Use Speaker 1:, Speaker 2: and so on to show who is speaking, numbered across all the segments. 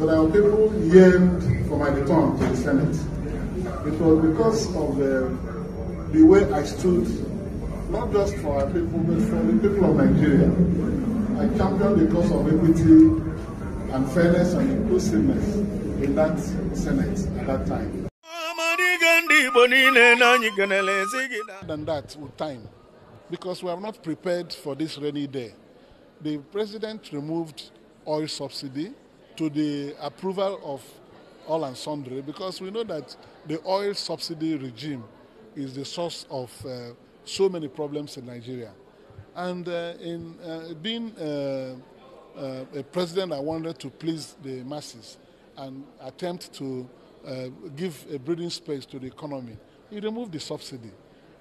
Speaker 1: our people yearned for my return to the Senate. It was because of the way I stood, not just for our people, but for the people of Nigeria. I championed the cause of equity and fairness and inclusiveness in that Senate at that time. Than that with time, because we are not prepared for this rainy day. The president removed oil subsidy to the approval of all and sundry, because we know that the oil subsidy regime is the source of so many problems in Nigeria. And being a president that wanted to please the masses and attempt to give a breathing space to the economy, he removed the subsidy.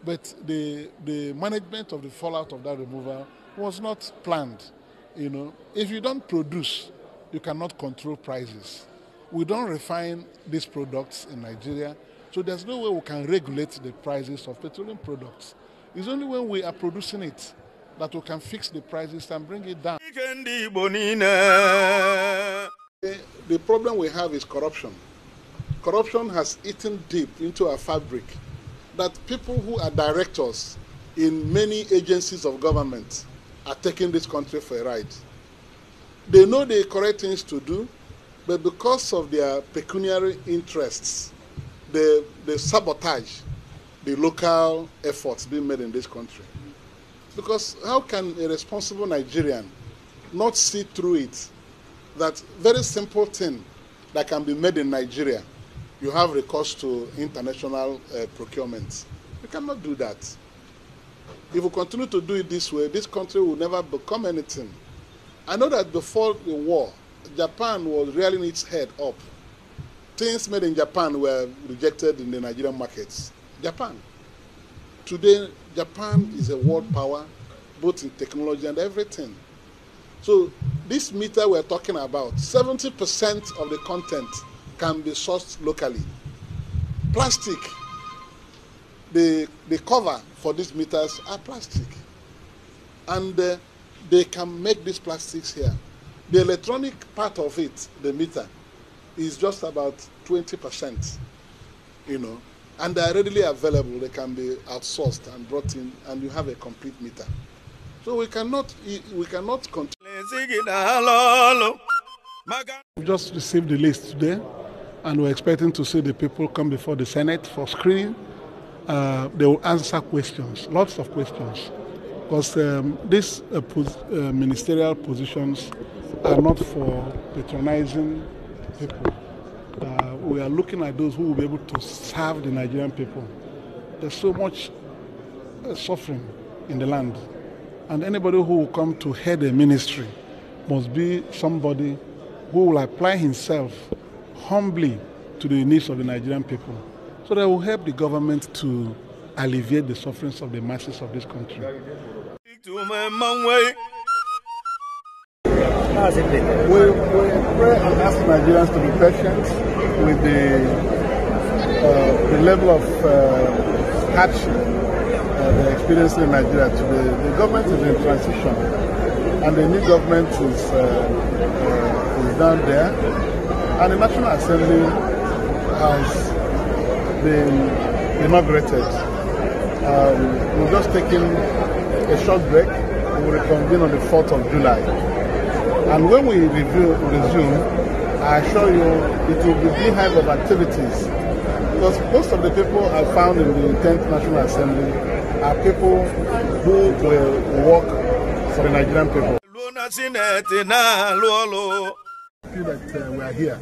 Speaker 1: But the management of the fallout of that removal was not planned. You know, if you don't produce, you cannot control prices. We don't refine these products in Nigeria, so there's no way we can regulate the prices of petroleum products. It's only when we are producing it that we can fix the prices and bring it down. The problem we have is corruption. Corruption has eaten deep into our fabric, that people who are directors in many agencies of government are taking this country for a ride. They know the correct things to do, but because of their pecuniary interests, they sabotage the local efforts being made in this country. Because how can a responsible Nigerian not see through it that very simple thing that can be made in Nigeria, you have recourse to international procurement? You cannot do that. If we continue to do it this way, this country will never become anything. I know that before the war, Japan was rearing its head up. Things made in Japan were rejected in the Nigerian markets. Japan. Today, Japan is a world power, both in technology and everything. So this meter we're talking about, 70% of the content can be sourced locally. Plastic. The cover for these meters are plastic. And they can make these plastics here. The electronic part of it, the meter, is just about 20%, you know, and they are readily available. They can be outsourced and brought in, and you have a complete meter. So we cannot continue. We just received the list today, and we're expecting to see the people come before the Senate for screening. They will answer questions, lots of questions, because these ministerial positions are not for patronizing people. We are looking at those who will be able to serve the Nigerian people. There's so much suffering in the land, and anybody who will come to head a ministry must be somebody who will apply himself humbly to the needs of the Nigerian people, so that will help the government to alleviate the sufferings of the masses of this country. We pray and ask Nigerians to be patient with the level of hardship they're experiencing in Nigeria today. The government is in transition, and the new government is down there, and the National Assembly has been inaugurated. We're just taking a short break. We will reconvene on the 4th of July. And when we resume, I assure you it will be a beehive of activities. Because most of the people I found in the 10th National Assembly are people who will work for the Nigerian people. I feel that we are here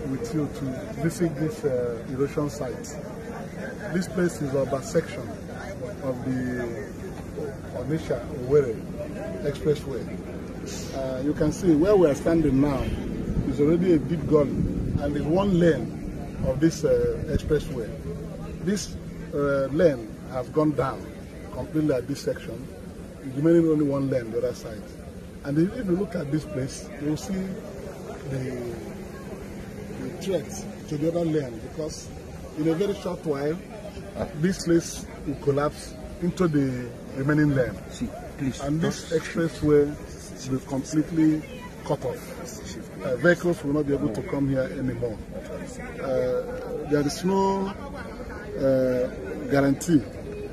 Speaker 1: with you to visit this erosion site. This place is a section of the Onitsha-Owerri expressway. You can see where we are standing now is already a deep gully, and is one lane of this expressway. This lane has gone down completely at this section, remaining only one lane the other side. And if you look at this place, you will see the threat to the other lane, because in a very short while, this place will collapse into the remaining lane. And this expressway will completely cut off. Vehicles will not be able to come here anymore. There is no guarantee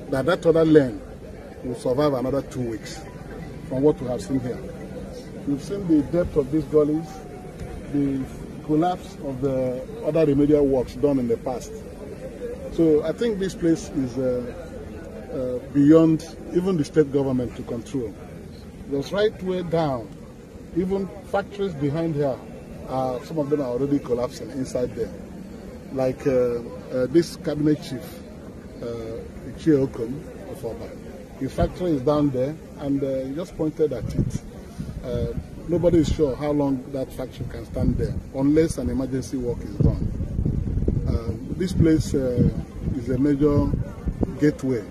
Speaker 1: that that other lane will survive another 2 weeks from what we have seen here. We've seen the depth of these gullies, the collapse of the other remedial works done in the past. So I think this place is beyond even the state government to control. Because right way down, even factories behind here, some of them are already collapsing inside there. Like this cabinet chief, Ichie Okon of OFR. His factory is down there, and he just pointed at it. Nobody is sure how long that factory can stand there, unless an emergency work is done. This place is a major gateway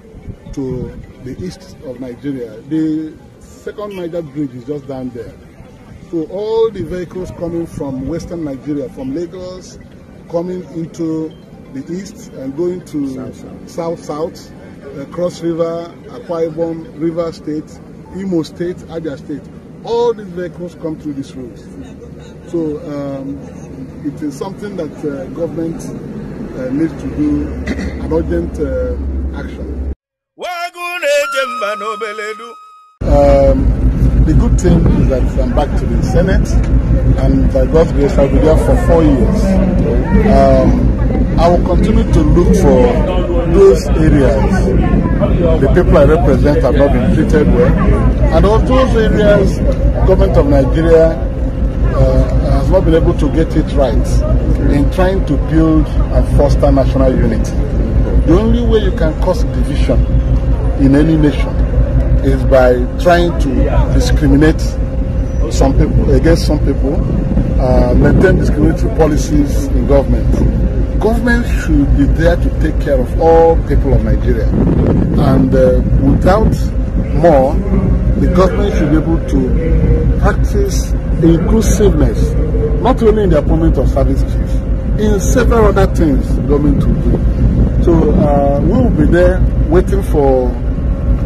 Speaker 1: to the east of Nigeria. The second major bridge is just down there. So all the vehicles coming from western Nigeria, from Lagos, coming into the east and going to south, Cross River, Akwa Ibom, River State, Imo State, Abia State, all these vehicles come through this road. So it is something that government needs to do an urgent action. The good thing is that I'm back to the Senate, and by God's grace I'll be there for 4 years. I will continue to look for those areas the people I represent have not been treated well, and all those areas government of Nigeria has not been able to get it right in trying to build and foster national unity. The only way you can cause division in any nation is by trying to discriminate some people against some people, maintain discriminatory policies in government. Government should be there to take care of all people of Nigeria, and without more, the government should be able to practice inclusiveness, not only in the appointment of service chiefs, in several other things government will do. So we will be there waiting for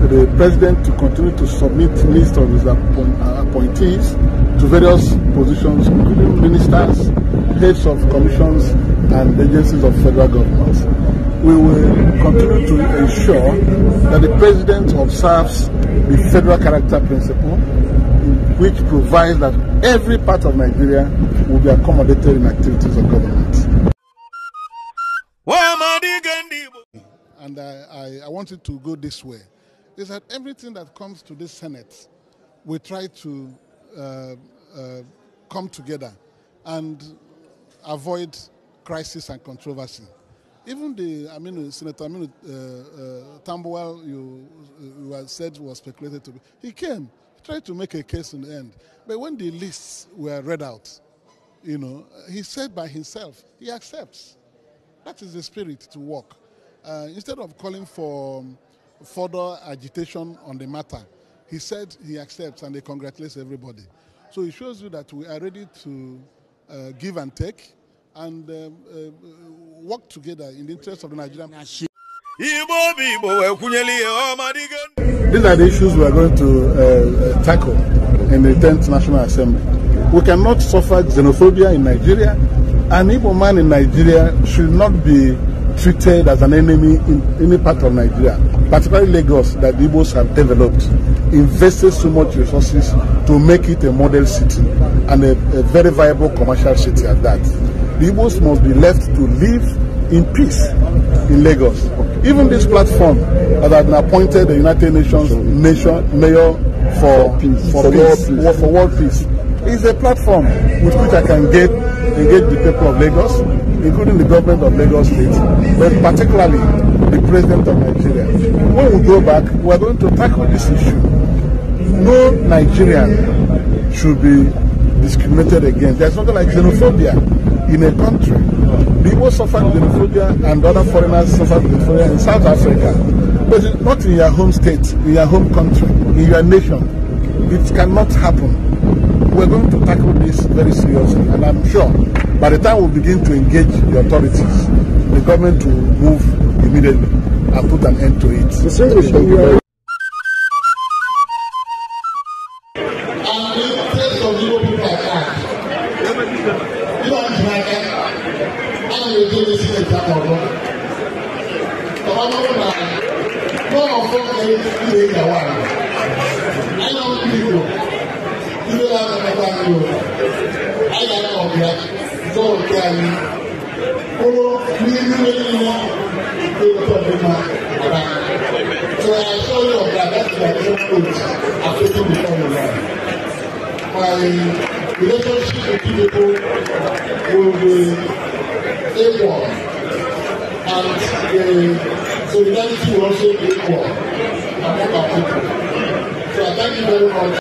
Speaker 1: the president to continue to submit list of his appointees to various positions, including ministers, heads of commissions and agencies of federal government. We will continue to ensure that the president observes the federal character principle, which provides that every part of Nigeria will be accommodated in activities of government. And I want it to go this way. Is that everything that comes to this Senate, we try to come together and avoid crisis and controversy. Even Senator Tambuwal, you said was speculated to be, he came, tried to make a case in the end. But when the lists were read out, he said by himself, he accepts. That is the spirit to work. Instead of calling for further agitation on the matter, he said he accepts, and he congratulates everybody. So it shows you that we are ready to give and take and work together in the interest of the Nigerian. These are the issues we are going to tackle in the 10th National Assembly. We cannot suffer xenophobia in Nigeria. An Igbo man in Nigeria should not be treated as an enemy in any part of Nigeria, particularly Lagos, that the Igbos have developed, invested so much resources to make it a model city and a very viable commercial city at that. The Igbos must be left to live in peace in Lagos. Even this platform that has been appointed the United Nations mayor for world peace is a platform with which I can engage the people of Lagos, including the government of Lagos State, but particularly the president of Nigeria. When we go back, we are going to tackle this issue. No Nigerian should be discriminated against. There's nothing like xenophobia in a country. The Igbo suffered xenophobia and other foreigners suffered xenophobia in South Africa. But it's not in your home state, in your home country, in your nation. It cannot happen. We're going to tackle this very seriously, and I'm sure by the time we begin to engage the authorities, the government will move immediately and put an end to it. Thank you very much. And the interest of Igbo people
Speaker 2: will do this in the time of God. No one from any one. I don't people. You don't have another people. I don't know that. Don't care. So I show you that that's the good I'm taking before you now. My relationship with people will be equal, and the solidarity will also be equal among our people. So I thank you very much.